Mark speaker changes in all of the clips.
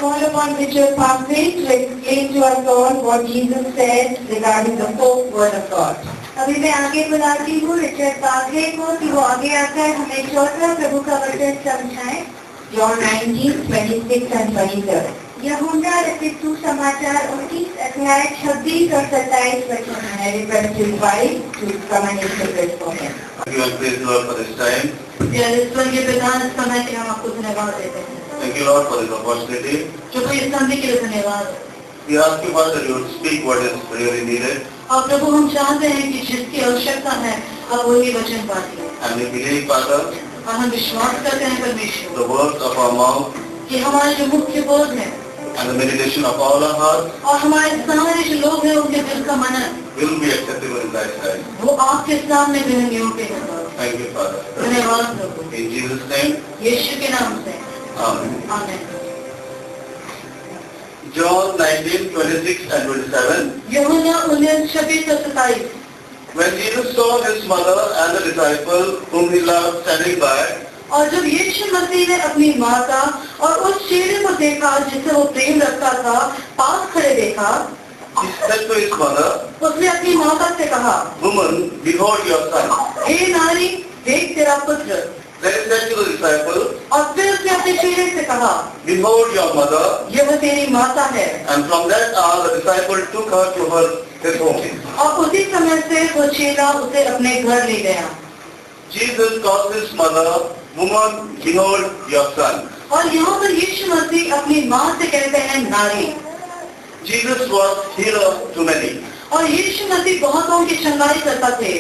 Speaker 1: called upon Richard Parkway to explain to us all what Jesus said regarding the fourth word of God.
Speaker 2: अभी मैं आगे बुलाती हूँ Richard Parkway को कि वो आगे आकर हमें चौथा प्रभु का वचन समझाएं।
Speaker 1: John 19:26 and 27.
Speaker 2: यूहन्ना रचित सुसमाचार 19 अध्याय 26 और 27 वचन है।
Speaker 1: I request you five to come and interpret for him.
Speaker 3: Thank you and praise the Lord for this time.
Speaker 2: स्वर्गीय पिता इस समय के हम आपको धन्यवाद देते हैं।
Speaker 3: Thank you Lord for this opportunity.
Speaker 2: प्रभु इस समय के लिए धन्यवाद।
Speaker 3: We ask you Father that you would speak what is really needed.
Speaker 2: और प्रभु हम चाहते हैं कि जिसकी आवश्यकता है अब वही वचन पाती है।
Speaker 3: And we believe Father,
Speaker 2: और हम विश्वास करते हैं परमेश्वर
Speaker 3: the words of our mouth
Speaker 2: कि हमारे जो मुख्य बोध है
Speaker 3: and the meditation of all our hearts
Speaker 2: और हमारे सारे जो लोग हैं उनके दिल का मनन
Speaker 3: will be acceptable in thy sight.
Speaker 2: वो आपके सामने ग्रहण योग्य है।
Speaker 3: Thank you Father.
Speaker 2: धन्यवाद प्रभु।
Speaker 3: In Jesus' name,
Speaker 2: यीशु के नाम से
Speaker 3: Amen.
Speaker 2: आमीन।
Speaker 3: John 19:26 and 27.
Speaker 2: यूहन्ना 19:26 और 27।
Speaker 3: When Jesus saw his mother and the disciple whom he loved standing by,
Speaker 2: और जब यीशु मसीह ने अपनी माता और उस चेले को देखा जिससे वो प्रेम रखता था पास खड़े देखा,
Speaker 3: he said to his mother,
Speaker 2: उसने अपनी माता से कहा,
Speaker 3: Woman, behold your son.
Speaker 2: हे नारी देख तेरा पुत्र।
Speaker 3: Then he said to the disciple,
Speaker 2: और फिर उसने अपने चेले से कहा,
Speaker 3: Behold your mother.
Speaker 2: ये वो तेरी माता है।
Speaker 3: And from that hour the disciple took her to his home.
Speaker 2: और उसी समय से वो चेला उसे अपने घर ले गया।
Speaker 3: Jesus calls his mother, Woman, behold your son.
Speaker 2: और यहाँ पर यीशु मसीह अपनी माँ से कहते हैं नारी।
Speaker 3: Jesus was hero to many.
Speaker 2: और यीशु मसीह बहुतों की शंगाई करता थे।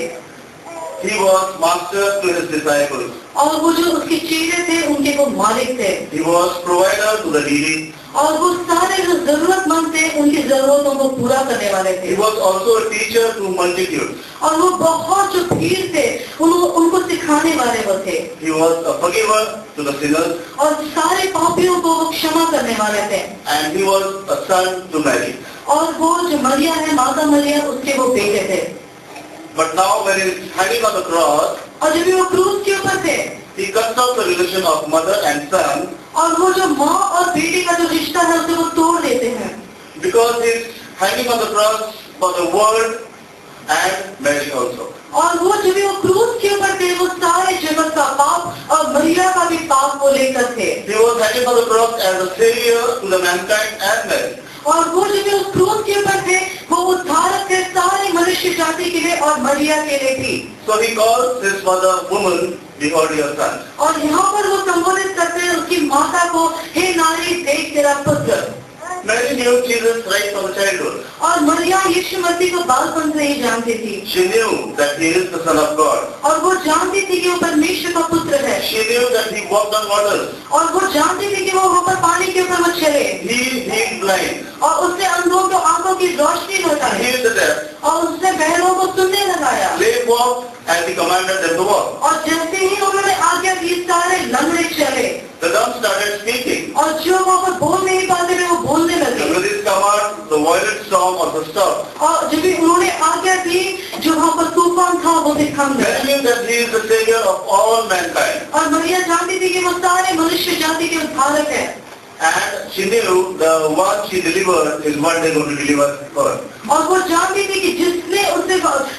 Speaker 3: He was master to his disciples.
Speaker 2: और वो जो उसके चेले थे उनके वो मालिक थे।
Speaker 3: He was provider to the needy.
Speaker 2: और वो सारे जो जरूरतमंद थे उनकी जरूरतों को पूरा करने वाले थे।
Speaker 3: He was also a teacher to multitudes.
Speaker 2: और वो बहुत जो भीड़ थे उनको सिखाने वाले वो थे।
Speaker 3: He was a forgiver to the sinners.
Speaker 2: और सारे पापियों को वो क्षमा करने वाले थे।
Speaker 3: And he was a son to Mary.
Speaker 2: और वो जो मरिया है माता मरिया उसके वो बेटे थे।
Speaker 3: But now when he is hanging on the cross,
Speaker 2: और जब वो क्रूस के ऊपर थे
Speaker 3: he cuts off the relation of mother and son
Speaker 2: और वो जो माँ और बेटे का जो रिश्ता है उसे वो तोड़ देते हैं।
Speaker 3: because he is hanging on the cross for the world and Mary also.
Speaker 2: और वो जब वो क्रूस के ऊपर थे वो सारे जगत का पाप और मरिया का भी पाप को लेकर थे।
Speaker 3: He was hanging on the cross as a savior to the mankind and Mary.
Speaker 2: और वो जब उस क्रूस के ऊपर थे वो उद्धारक थे सारे मनुष्य जाति के लिए और मरिया के लिए भी।
Speaker 3: So he calls his mother, Woman, behold your son.
Speaker 2: और यहाँ पर वो संबोधित करते हैं उसकी माता को, हे नारी देख तेरा पुत्र।
Speaker 3: Mary knew Jesus right from childhood.
Speaker 2: और मरिया यीशु मसीह को बालपन से ही जानती थी।
Speaker 3: She knew that he is the son of God.
Speaker 2: और वो जानती थी कि वो परमेश्वर का पुत्र है।
Speaker 3: She knew that he walked on waters.
Speaker 2: और वो जानती थी कि वो ऊपर पानी के ऊपर मत चले।
Speaker 3: He healed blind.
Speaker 2: और उसने अंधों को आंखों की रोशनी
Speaker 3: He
Speaker 2: बताई।
Speaker 3: healed the deaf.
Speaker 2: और उसने बहरों को सुनने लगाया।
Speaker 3: They walked and he commanded them to walk.
Speaker 2: और जैसे ही उन्होंने आज्ञा दी सारे लंगड़े चले।
Speaker 3: The dumb started speaking.
Speaker 2: और जो वहाँ पर बोल नहीं पाते थे वो बोलने लगे।
Speaker 3: And with his command, the violent storm also stopped.
Speaker 2: और जब भी उन्होंने आज्ञा दी जो वहाँ पर तूफान था वो भी थम गया।
Speaker 3: Mary knew that he is the savior of all mankind.
Speaker 2: और मरिया जानती थी कि वो सारे मनुष्य जाति के उद्धारक है।
Speaker 3: And she knew the one she delivered is one day going to deliver her.
Speaker 2: और वो जानती थी कि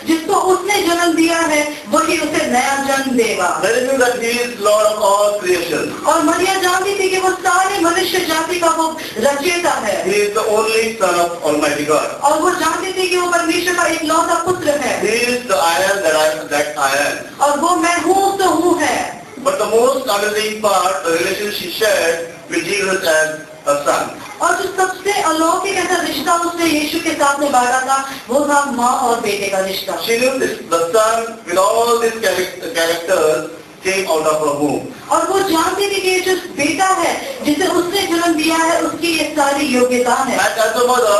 Speaker 2: जिसको उसने जन्म दिया है वही उसे नया जन्म देगा।
Speaker 3: Mary knew that he is Lord of all creation.
Speaker 2: और मरिया जानती थी कि वो सारे मनुष्य जाति का वो रचयिता है।
Speaker 3: He is the only son of Almighty God.
Speaker 2: और वो जानती थी कि वो परमेश्वर का इकलौता पुत्र है।
Speaker 3: He is the I am that I am.
Speaker 2: और वो मैं हूँ तो हूँ है।
Speaker 3: But the most amazing part, the relation she shared with Jesus as a son.
Speaker 2: और जो सबसे अलौकिक ऐसा रिश्ता उसने यीशु के साथ में बांटा था वो था माँ और बेटे का रिश्ता।
Speaker 3: She knew this, the son with all these characters came out of her womb.
Speaker 2: और वो जानती थी कि ये जो बेटा है जिसे उसने जन्म दिया है उसकी ये सारी योग्यता है।
Speaker 3: And as a mother,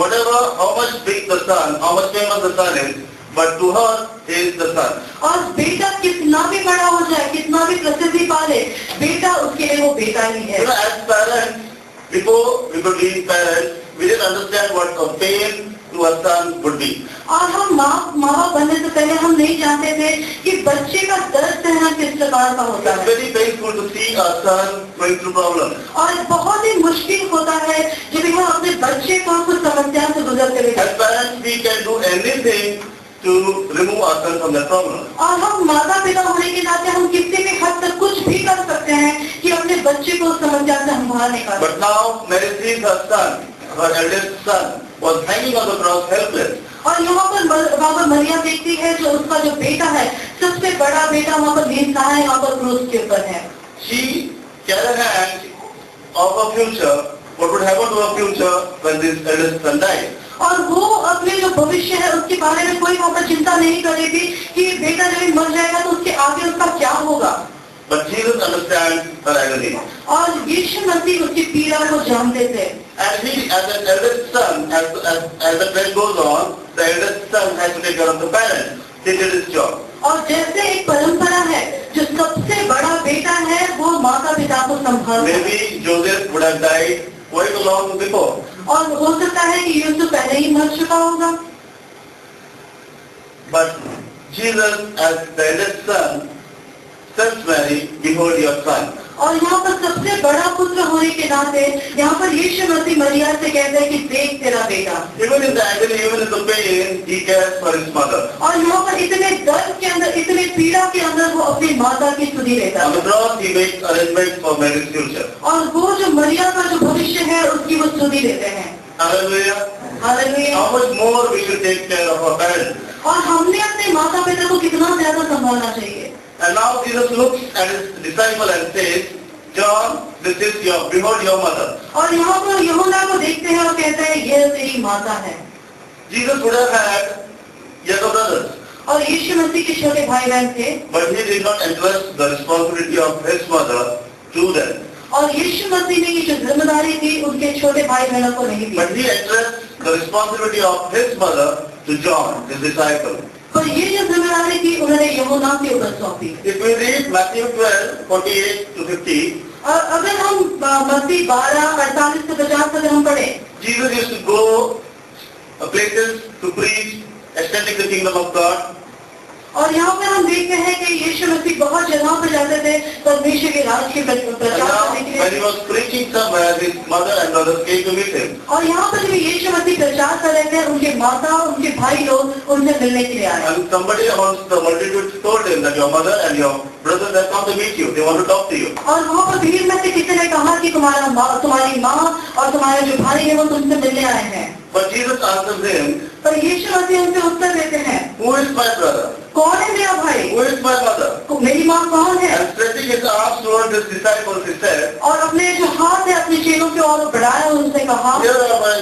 Speaker 3: whatever, how much big the son, how much famous the son is, but to her, he is the son.
Speaker 2: और बेटा कितना भी बड़ा हो जाए कितना भी प्रसिद्धि पा ले बेटा उसके लिए वो बेटा ही है।
Speaker 3: You know, as parents, before we could be parents, we didn't understand what a pain to a son would be.
Speaker 2: और हम माँ बाप बनने से पहले हम नहीं जानते थे कि बच्चे का दर्द सहना किस प्रकार का होता
Speaker 3: It's
Speaker 2: है।
Speaker 3: very painful to see a son going through problems.
Speaker 2: और बहुत ही मुश्किल होता बच्चे को कुछ समस्या से गुजरते हुए
Speaker 3: As parents, we can do anything to remove ourselves from that problem.
Speaker 2: और हम माता पिता होने के नाते हम किसी भी हद तक कुछ भी कर सकते हैं कि अपने बच्चे को उस समस्या से हम बाहर निकालें।
Speaker 3: But now Mary sees her son, her eldest son, was hanging on the cross helpless.
Speaker 2: और यहाँ पर मरिया देखती है जो उसका जो बेटा है, सबसे बड़ा बेटा वहाँ पर निसहाय वहाँ पर क्रूस के ऊपर है।
Speaker 3: She carried her hand of her future, what would happen to her future when this eldest son died.
Speaker 2: और वो अपने जो भविष्य है उसके बारे में कोई वहाँ पर चिंता नहीं कर रही थी कि बेटा जब मर जाएगा तो उसके आगे उसका क्या होगा।
Speaker 3: But Jesus understands her agony.
Speaker 2: और यीशु मसीह उसकी पीड़ा को जानते थे।
Speaker 3: And he, as an eldest son, as the trend goes on, the eldest son has to take care of the parents. He did his job.
Speaker 2: और जैसे एक परंपरा है, जो सबसे बड़ा बेटा है वो माता पिता को संभालता है।
Speaker 3: Maybe Joseph would have died quite a long before.
Speaker 2: और हो सकता है कि यूसुफ पहले ही मर चुका होगा।
Speaker 3: But Jesus, as the eldest son, tells Mary, "Behold your son."
Speaker 2: और यहाँ पर सबसे बड़ा पुत्र होने के नाते यहाँ पर यीशु मसीह मरिया से कहते हैं कि देख तेरा बेटा।
Speaker 3: Even in the agony, even in the pain, he cares for his mother.
Speaker 2: और यहाँ पर इतने दर्द के अंदर, इतने पीड़ा के अंदर वो अपनी माता की स्तुति लेता
Speaker 3: On
Speaker 2: है।
Speaker 3: the cross, he makes arrangements for Mary's future.
Speaker 2: और वो जो मरिया का जो भविष्य है उसकी वो स्तुति लेते हैं।
Speaker 3: Hallelujah.
Speaker 2: Hallelujah.
Speaker 3: How much more we should take care of our parents.
Speaker 2: और हमने अपने माता पिता को कितना ज्यादा संभालना चाहिए।
Speaker 3: And now Jesus looks at his disciple and says, "John, this is behold your mother."
Speaker 2: और यहाँ पर यूहन्ना को देखते हैं और कहते हैं ये तेरी माता है।
Speaker 3: Jesus would have had younger brothers,
Speaker 2: और यीशु मसीह के छोटे भाई बहन थे,
Speaker 3: but he did not entrust the responsibility of his mother to them.
Speaker 2: और यीशु मसीह ने ये जो जिम्मेदारी थी उनके छोटे भाई बहनों को नहीं दी।
Speaker 3: But he entrusts the responsibility of his mother to John, his disciple.
Speaker 2: पर ये जो जिम्मेदारी थी उन्होंने यूहन्ना के ऊपर सौंपी।
Speaker 3: If we read Matthew 12:48 to 50,
Speaker 2: और अगर हम मत्ती 12:48 से 50 अगर हम पढ़े,
Speaker 3: Jesus used to go places to preach, extending the kingdom of God.
Speaker 2: और यहाँ पर हम देखते हैं कि यीशु मसीह बहुत जगहों पर जाते थे परमेश्वर के राज के
Speaker 3: And
Speaker 2: प्रचार
Speaker 3: now,
Speaker 2: करने के
Speaker 3: when he
Speaker 2: लिए।
Speaker 3: was preaching somewhere, his mother and brothers came to meet him.
Speaker 2: और यहाँ पर जब यीशु मसीह प्रचार कर रहे थे उनके माता उनके भाई लोग उनसे मिलने के लिए आए।
Speaker 3: And somebody amongst the multitude told him that your mother and your brothers have come to meet you. They want to talk to you.
Speaker 2: और वहाँ पर भीड़ में से किसी ने कहा कि तुम्हारी माँ और तुम्हारे जो भाई है वो तुमसे मिलने आए हैं।
Speaker 3: But Jesus answers him,
Speaker 2: पर यीशु मसीह उनसे उत्तर देते हैं,
Speaker 3: "Who is my brother?
Speaker 2: कौन है मेरा भाई?
Speaker 3: Who is my mother?"
Speaker 2: मेरी माँ कौन है?
Speaker 3: And stretching his arms towards his disciples, he said,
Speaker 2: और अपने जो हाथ है अपने चेलों की ओर बढ़ाया और उनसे कहा,
Speaker 3: "Here are my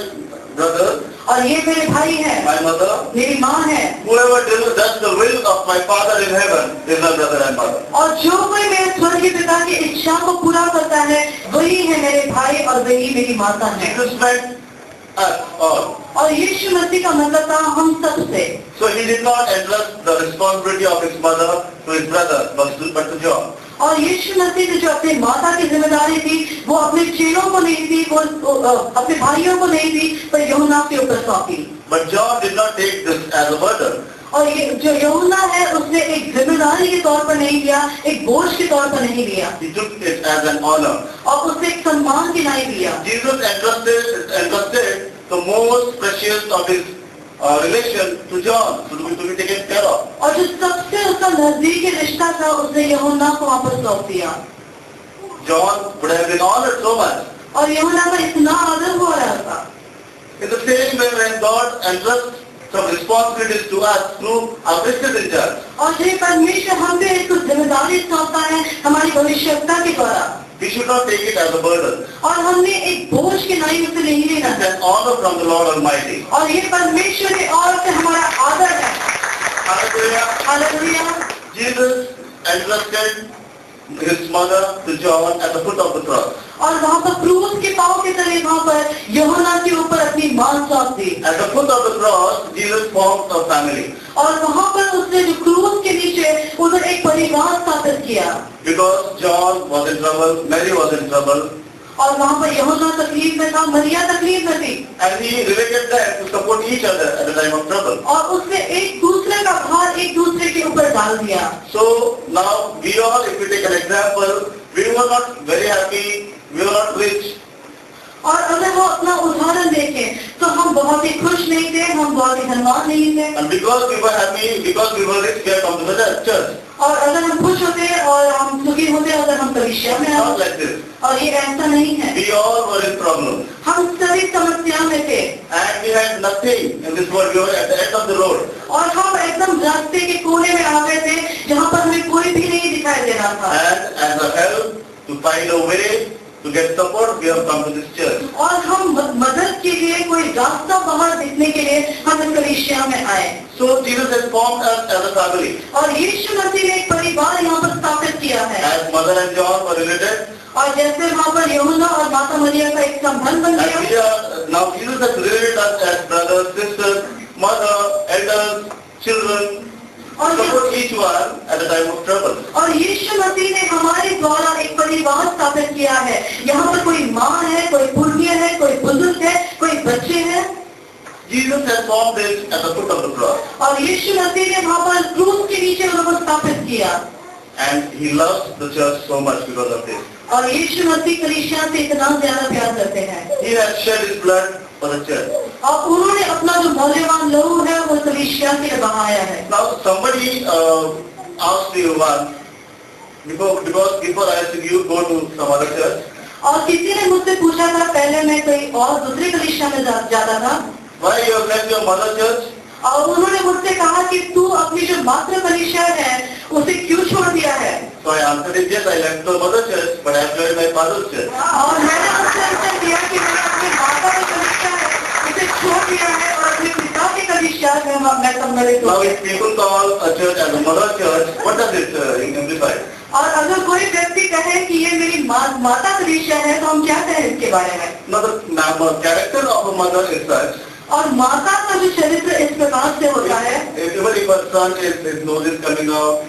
Speaker 3: brothers,
Speaker 2: और ये मेरे भाई हैं,
Speaker 3: my mother.
Speaker 2: मेरी माँ है।
Speaker 3: Whoever does the will of my Father in heaven is my brother and mother."
Speaker 2: और जो कोई मेरे स्वर्गीय पिता की इच्छा को पूरा करता है वही है मेरे भाई और वही मेरी माता है।
Speaker 3: Jesus meant us all.
Speaker 2: और यीशु मसीह का मतलब था हम सब से।
Speaker 3: So he did not entrust the responsibility of his mother to his brother, but to John.
Speaker 2: और यीशु मसीह ने जो अपनी माता की जिम्मेदारी थी वो अपने चेलों को नहीं दी, वो अपने भाइयों को नहीं दी, पर यूहन्ना के ऊपर सौंपी।
Speaker 3: But John did not take this as a burden.
Speaker 2: और ये जो यूहन्ना है उसने एक जिम्मेदारी के तौर पर नहीं लिया, एक बोझ के तौर पर नहीं लिया,
Speaker 3: He took it as an honor.
Speaker 2: और उसने एक सम्मान की नहीं लिया।
Speaker 3: Jesus entrusted the most precious of his relation to John, to be taken care of.
Speaker 2: और जो सबसे उसका नजदीकी रिश्ता था उसने यूहन्ना को वहाँ पर सौंप दिया।
Speaker 3: John would have been honored so much.
Speaker 2: और यूहन्ना का इतना आदर हो रहा था।
Speaker 3: In the same way, when God entrusts some responsibilities to us through our priesthood in church,
Speaker 2: और जो परमेश्वर हम पे इसको जिम्मेदारी सौंपता है हमारी भविष्यता के द्वारा,
Speaker 3: we should not take it as a burden.
Speaker 2: और हमने एक बोझ के नहीं उसे नहीं लेना
Speaker 3: It's
Speaker 2: है।
Speaker 3: an honor from the Lord Almighty.
Speaker 2: और ये परमेश्वर की ओर से हमारा आदर है।
Speaker 3: Hallelujah.
Speaker 2: Hallelujah.
Speaker 3: Jesus entrusted his mother to John at the foot of the cross.
Speaker 2: और वहाँ पर क्रूस के पाँव के तले वहाँ पर यूहन्ना के ऊपर अपनी माँ सौंप दी।
Speaker 3: At the foot of the cross, Jesus formed a family.
Speaker 2: और वहाँ पर उसने जो क्रूस के नीचे उधर एक परिवार स्थापित किया।
Speaker 3: Because John was in trouble, Mary was in trouble,
Speaker 2: और वहाँ पर यूहन्ना तकलीफ में था, मरिया तकलीफ में थी,
Speaker 3: and he related them to support each other at the time of trouble.
Speaker 2: और उसने एक दूसरे का भार एक दूसरे के ऊपर डाल दिया।
Speaker 3: So now we all, if we take an example, we were not very happy, we were not rich,
Speaker 2: और अगर वो अपना उदाहरण देखें हम बहुत ही खुश नहीं थे, हम बहुत ही धनवान नहीं थे।
Speaker 3: And because we were happy, because we were rich, we have come to the church.
Speaker 2: और अगर हम खुश होते और हम सुखी होते अगर हम कलीसिया में
Speaker 3: Not
Speaker 2: आते,
Speaker 3: like this.
Speaker 2: और ये ऐसा नहीं है।
Speaker 3: We all were in problem.
Speaker 2: हम सभी समस्या में थे
Speaker 3: And we had nothing in this world. We were at the end of the road.
Speaker 2: और हम एकदम रास्ते के कोने में आ गए थे जहाँ पर हमें कोई भी नहीं दिखाई दे रहा था।
Speaker 3: And as a help to find a way to get support, we have come to this church.
Speaker 2: और हम मदद के लिए कोई रास्ता बाहर देखने के लिए हम इस कलीसिया में आए।
Speaker 3: So Jesus has formed us as a family.
Speaker 2: और यीशु मसीह ने एक परिवार यहाँ पर स्थापित किया है।
Speaker 3: As Mother and John were related,
Speaker 2: और जैसे वहाँ पर यूहन्ना और माता मरियम का एक संबंध बन
Speaker 3: and we
Speaker 2: गया,
Speaker 3: are, now Jesus has related us as brothers, sisters, mother, elders, children,
Speaker 2: और
Speaker 3: support each one at the time of trouble.
Speaker 2: और यीशु मसीह ने हमारे द्वारा एक परिवार स्थापित किया है। यहाँ पर कोई माँ है, कोई बुढ़िया है, कोई बुजुर्ग है, कोई बच्चे हैं।
Speaker 3: Jesus has formed this at the foot of the cross.
Speaker 2: और यीशु मसीह ने वहाँ पर क्रूस के नीचे उनको स्थापित किया।
Speaker 3: And he loves the church so much because of this.
Speaker 2: और यीशु मसीह कलीसिया से इतना ज्यादा प्यार करते हैं।
Speaker 3: He has shed his blood for the church.
Speaker 2: और उन्होंने अपना जो मौल्यवान लहू है वो कलीसिया के लिए बहाया है।
Speaker 3: Now somebody asked you once, before I asked you go to some other church,
Speaker 2: और किसी ने मुझसे पूछा था, पहले मैं कोई और दूसरी कलीसिया में जाता था,
Speaker 3: why you have left your mother church?
Speaker 2: और उन्होंने मुझसे कहा कि तू अपनी जो मातृ कलीसिया है उसे क्यों छोड़ दिया है?
Speaker 3: So I answered it, yes, I left the mother church, but I have joined my father's church.
Speaker 2: और मैंने उससे उत्तर दिया कि मैंने अपनी माता की कलीसिया है उसे छोड़ दिया है और अपने पिता की कलीसिया में मैं सम्मिलित हो
Speaker 3: Now
Speaker 2: गया।
Speaker 3: if people call a church as a mother church, what does it imply?
Speaker 2: और अगर कोई व्यक्ति कहे कि ये मेरी माता कलीसिया है तो हम क्या कहें इसके बारे में?
Speaker 3: Now the character of a mother is such,
Speaker 2: और माता का जो चरित्र इस प्रकार से होता है,
Speaker 3: even if a son his nose is coming out,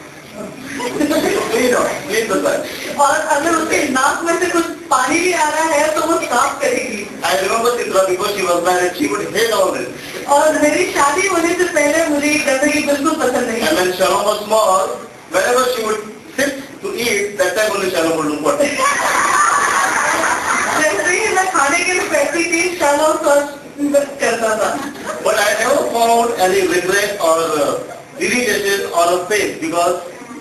Speaker 3: clean the son.
Speaker 2: और अगर उसके नाक में से कुछ पानी भी आ रहा है तो वो साफ करेगी।
Speaker 3: I remember Chitra before she was married, she would hate all this.
Speaker 2: और मेरी शादी होने से पहले मुझे गंदगी बिल्कुल पसंद नहीं।
Speaker 3: And when Shalom was small, whenever she would sit to eat, that time only Shalom would look what.
Speaker 2: जैसे ही मैं खाने के लिए बैठती थी, शालों को करता था।
Speaker 3: But I never found any regret or irritation on her face because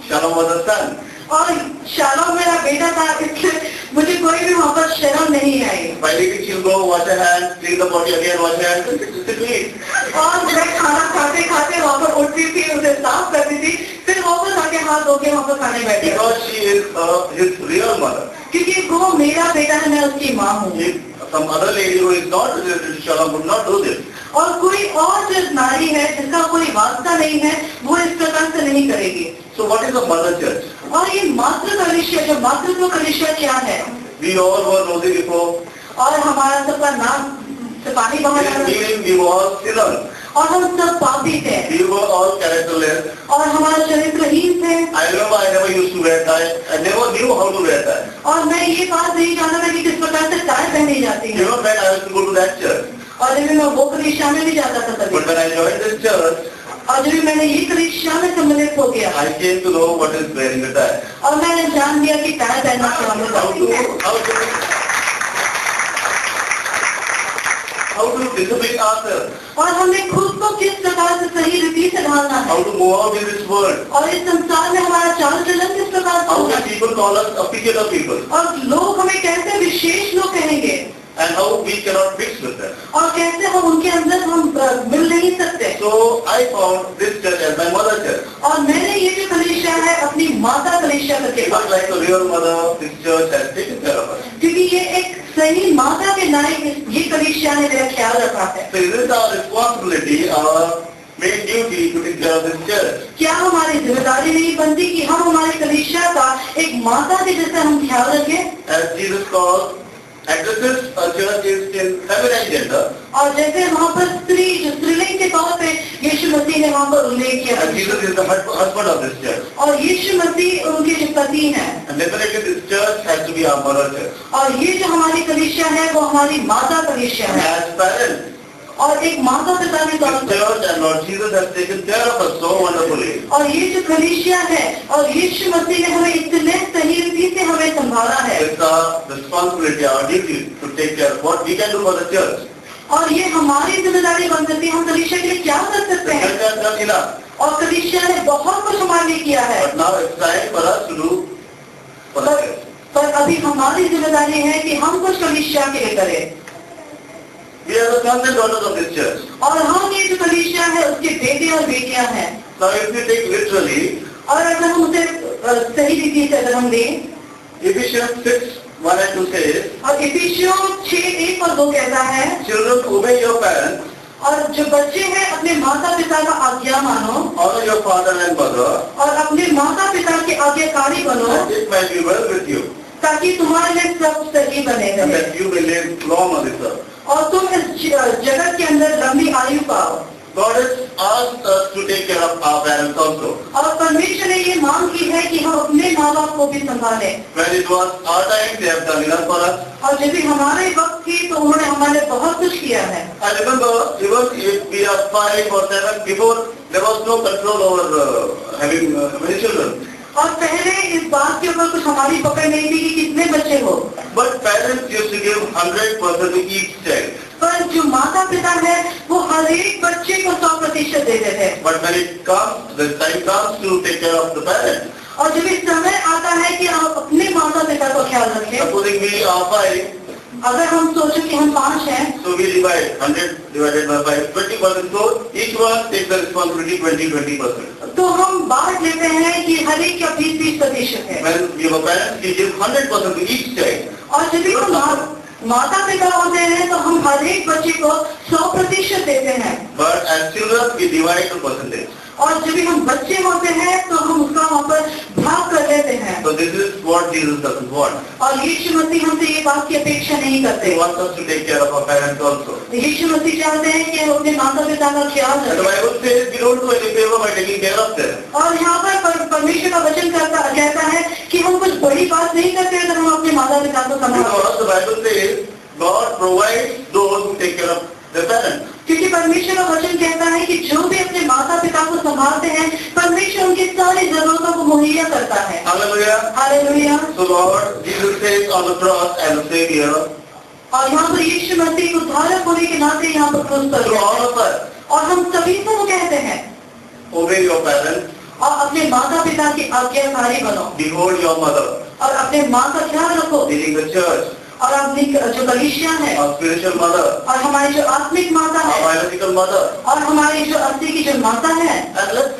Speaker 3: Shalom was a son.
Speaker 2: और शालों मेरा बेटा था, इसलिए मुझे कोई भी वहाँ पर शर्म नहीं आई।
Speaker 3: By eating, she'll go wash her hands, clean the body again, wash her hands, sit to eat.
Speaker 2: और मैं खाना खाते खाते वहाँ पर उठती थी, उसे साफ करती थी, फिर वापस आके हाथ धो के वहाँ पर खाने बैठती।
Speaker 3: Because she is his real mother.
Speaker 2: क्योंकि वो मेरा बेटा है, मैं उसकी माँ हूँ।
Speaker 3: If some other lady who is not related to Shalom would not do this.
Speaker 2: और कोई और जो नारी है जिसका कोई वास्ता नहीं है वो इस प्रकार से नहीं करेगी।
Speaker 3: So what is a mother church?
Speaker 2: और ये मातृ कलीसिया, जो मातृत्व कलीसिया क्या है?
Speaker 3: We all were nosy before.
Speaker 2: और हमारा सबका नाम से पानी बाहर आ रहा है।
Speaker 3: We were all sinners.
Speaker 2: और हम सब पापी थे
Speaker 3: We were all characterless.
Speaker 2: और हमारा चरित्रहीन थे।
Speaker 3: I remember I never used to wear tie. I never knew how to wear tie.
Speaker 2: और मैं ये बात नहीं जानता था कि किस प्रकार से टाई पहनी जाती
Speaker 3: You
Speaker 2: है।
Speaker 3: know that I used to go to that church.
Speaker 2: और जब भी मैं वो कलीसिया में भी जाता था तभी,
Speaker 3: But when I joined this church,
Speaker 2: और जब भी मैंने ये कलीसिया में सम्मिलित हो गया
Speaker 3: I came to know what is wearing the tie.
Speaker 2: और मैंने जान लिया कि टाई पहनना क्या
Speaker 3: How to discipline ourselves.
Speaker 2: और हमें खुद को किस प्रकार से सही रीति से ढालना है।
Speaker 3: How to move out in this world.
Speaker 2: और इस संसार में हमारा चाल चलन किस प्रकार से
Speaker 3: How
Speaker 2: होगा।
Speaker 3: can people call us a peculiar people?
Speaker 2: और लोग हमें कैसे विशेष लोग कहेंगे
Speaker 3: And how we cannot mix with them.
Speaker 2: और कैसे हम उनके अंदर हम मिल नहीं सकते।
Speaker 3: So I found this church as my mother church.
Speaker 2: और मैंने ये जो कलीसिया है अपनी माता कलीसिया करके
Speaker 3: It was like a real mother. This church has taken care of us.
Speaker 2: क्योंकि ये एक सही माता के लायक ये कलीसिया ने मेरा ख्याल रखा है।
Speaker 3: So it is our responsibility, our main duty to take care of this church.
Speaker 2: क्या हमारी जिम्मेदारी नहीं बनती कि हम हमारी कलीसिया का एक माता के जैसे हम ख्याल रखें?
Speaker 3: As Jesus calls, addresses a church is in feminine gender.
Speaker 2: और जैसे वहाँ पर स्त्री जो स्त्रीलिंग के तौर पे यीशु मसीह ने वहाँ पर उल्लेख किया
Speaker 3: And Jesus is the husband of this church.
Speaker 2: और यीशु मसीह उनके जो पति हैं।
Speaker 3: And definitely this church has to be our mother church.
Speaker 2: और ये जो हमारी कलीसिया है वो हमारी माता कलीसिया
Speaker 3: And
Speaker 2: है
Speaker 3: as parents,
Speaker 2: और एक माता पिता के तौर
Speaker 3: this
Speaker 2: पर।
Speaker 3: church and Lord Jesus has taken care of us so wonderfully.
Speaker 2: और ये जो कलीसिया है और यीशु मसीह ने हमें इतने सही रीति से हमें संभाला है।
Speaker 3: It's our responsibility, our duty to take care of what we can do for the church.
Speaker 2: और ये हमारी जिम्मेदारी बन सकती है, हम कलीसिया के लिए क्या कर सकते हैं।
Speaker 3: Church has done enough.
Speaker 2: और कलीसिया ने बहुत कुछ हमारे लिए किया है,
Speaker 3: But now it's time for us to do for the church.
Speaker 2: पर अभी हमारी जिम्मेदारी है कि हम कुछ कलीसिया के लिए करें।
Speaker 3: We are the sons and daughters of this church.
Speaker 2: और हम ये जो कलीसिया है उसके बेटे और बेटियां हैं।
Speaker 3: Now if you take literally,
Speaker 2: और अगर हम उसे सही रीति से अगर हम दें,
Speaker 3: Ephesians 6:1 and 2 says,
Speaker 2: और इफिसियों 6:1 और 2 कहता है,
Speaker 3: children obey your parents,
Speaker 2: और जो बच्चे हैं अपने माता पिता का आज्ञा मानो,
Speaker 3: honor your father and mother,
Speaker 2: और अपने माता पिता के आज्ञाकारी बनो,
Speaker 3: and it might be well with you,
Speaker 2: ताकि तुम्हारे लिए सब सही बने
Speaker 3: and
Speaker 2: रहे
Speaker 3: that you may live long on this earth.
Speaker 2: और तुम इस जगत के अंदर लंबी आयु पाओ।
Speaker 3: God has asked us to take care of our parents also.
Speaker 2: और परमेश्वर ने ये मांग की है कि हम अपने माँ बाप को भी संभालें।
Speaker 3: When it was our time, they have done enough for us.
Speaker 2: और जब भी हमारे वक्त थी तो उन्होंने हमारे बहुत कुछ किया है।
Speaker 3: I remember even if we are 5 or 7, before there was no control over having many children.
Speaker 2: और पहले इस बात के ऊपर कुछ हमारी पकड़ नहीं थी कि कितने बच्चे हो,
Speaker 3: But parents used to give 100% to each child.
Speaker 2: पर जो माता पिता है वो हर एक बच्चे को 100% देते थे।
Speaker 3: But when it comes, the time comes to take care of the parents.
Speaker 2: और जब इस समय आता है कि आप अपने माता पिता का ख्याल रखें,
Speaker 3: Supposing we are 5,
Speaker 2: अगर हम सोचें कि हम 5 हैं,
Speaker 3: so we divide 100 divided by 5, 20%. So each one takes the responsibility 20%.
Speaker 2: तो हम बांट लेते हैं कि हर एक का 20% है।
Speaker 3: When we have parents, we give 100% to each child.
Speaker 2: और जब भी हम माता पिता होते हैं तो हम हर एक बच्चे को 100% देते हैं।
Speaker 3: But as children, we divide the percentage.
Speaker 2: और जब भी हम बच्चे होते हैं तो हम उसका वहाँ पर भाग कर लेते हैं।
Speaker 3: So this is what Jesus doesn't want.
Speaker 2: और यीशु मसीह हमसे ये बात की अपेक्षा नहीं करते।
Speaker 3: He wants us to take care of our parents also.
Speaker 2: यीशु मसीह चाहते हैं कि हम अपने माता पिता का ख्याल
Speaker 3: And the
Speaker 2: रखें।
Speaker 3: Bible says we don't do any favor by taking care of them.
Speaker 2: और यहाँ पर परमेश्वर का वचन कहता है कि हम कुछ बड़ी बात नहीं करते अगर हम अपने माता पिता को संभालते हैं।
Speaker 3: Because the Bible says God provides those who take care of their parents.
Speaker 2: क्योंकि परमेश्वर का वचन कहता है कि जो भी अपने माता पिता को संभालते हैं परमेश्वर उनकी सारी जरूरतों को मुहैया करता है।
Speaker 3: Hallelujah.
Speaker 2: Hallelujah.
Speaker 3: So Lord Jesus says on the cross as a Savior
Speaker 2: और यहाँ पर यीशु मसीह उद्धारक होने के नाते यहाँ पर क्रूस पर
Speaker 3: to
Speaker 2: गए।
Speaker 3: all of us,
Speaker 2: और हम सभी को वो कहते हैं
Speaker 3: obey your parents,
Speaker 2: और अपने माता पिता की आज्ञाकारी बनो
Speaker 3: behold your mother,
Speaker 2: और अपने माँ का ख्याल रखो
Speaker 3: leading the church,
Speaker 2: और अपनी जो कलीसिया है
Speaker 3: our spiritual mother,
Speaker 2: और हमारी जो आत्मिक माता
Speaker 3: our
Speaker 2: है
Speaker 3: biological mother,
Speaker 2: और हमारी जो अस्थि की जो माता है।
Speaker 3: and let's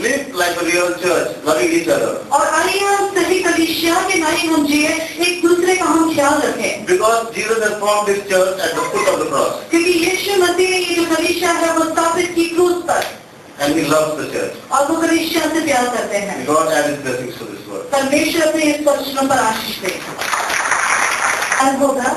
Speaker 3: live like a real church, loving each other.
Speaker 2: और आइए हम सही कलीसिया के नाई हम जिए, एक दूसरे का हम ख्याल रखें।
Speaker 3: Because Jesus has formed His church at the foot of the cross,
Speaker 2: क्योंकि यीशु मसीह ने ये जो कलीसिया है वो स्थापित की क्रूस पर
Speaker 3: and He loves the church.
Speaker 2: और वो कलीसिया से प्यार करते हैं।
Speaker 3: May God add His blessings to this word.
Speaker 2: परमेश्वर अपने इस वचनों पर आशीष दे। होगा